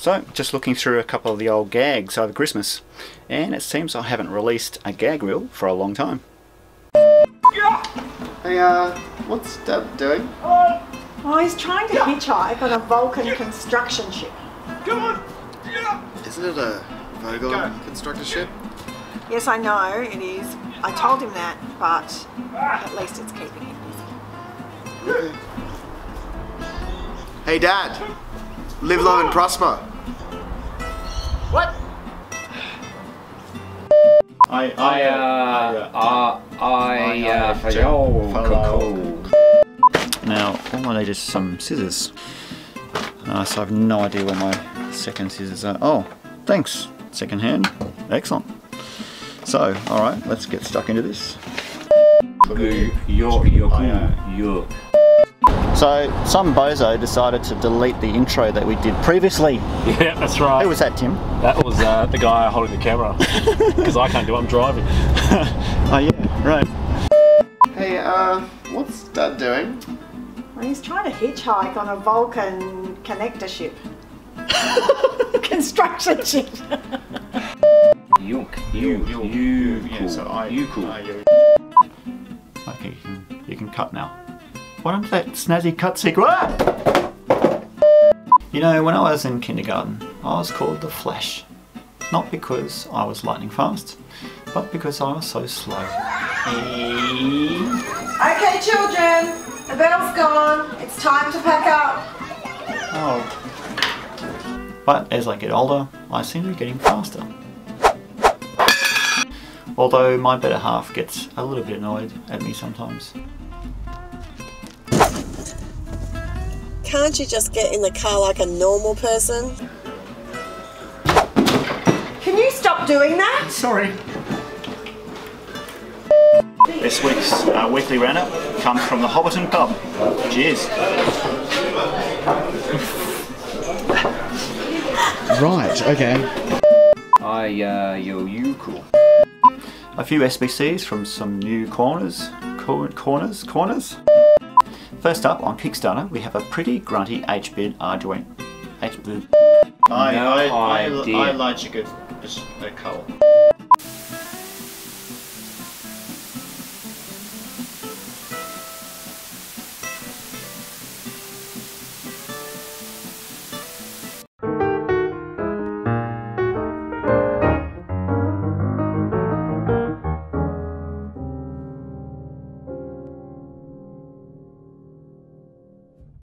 So, just looking through a couple of the old gags over Christmas, and it seems I haven't released a gag reel for a long time. Hey, what's Dad doing? Oh, he's trying to hitchhike on a Vulcan construction ship. Come on! Isn't it a Vogel constructor ship? Yes, I know it is. I told him that, but at least it's keeping him busy. Okay. Hey Dad, live long and prosper. What? Now, all I need is some scissors. So I have no idea where my second scissors are. Oh, thanks, second hand. Excellent. So, alright, let's get stuck into this. So, some bozo decided to delete the intro that we did previously. Yeah, that's right. Who was that, Tim? That was the guy holding the camera. Because I can't do it, I'm driving. Oh yeah, right. Hey, what's Dad doing? Well, he's trying to hitchhike on a Vulcan connector ship. Construction ship. You cool. Okay, you can cut now. What happened to that snazzy cut sequence? Ah! You know, when I was in kindergarten, I was called the Flash. Not because I was lightning fast, but because I was so slow. Okay, children, the bell's gone. It's time to pack up. Oh. But as I get older, I seem to be getting faster. Although my better half gets a little bit annoyed at me sometimes. Can't you just get in the car like a normal person? Can you stop doing that? Sorry. This week's weekly roundup comes from the Hobbiton pub. Cheers. Right, okay. You cool. A few SBCs from some new corners. First up, on Kickstarter, we have a pretty grunty H-bid Arduino. I like you good, just a coal.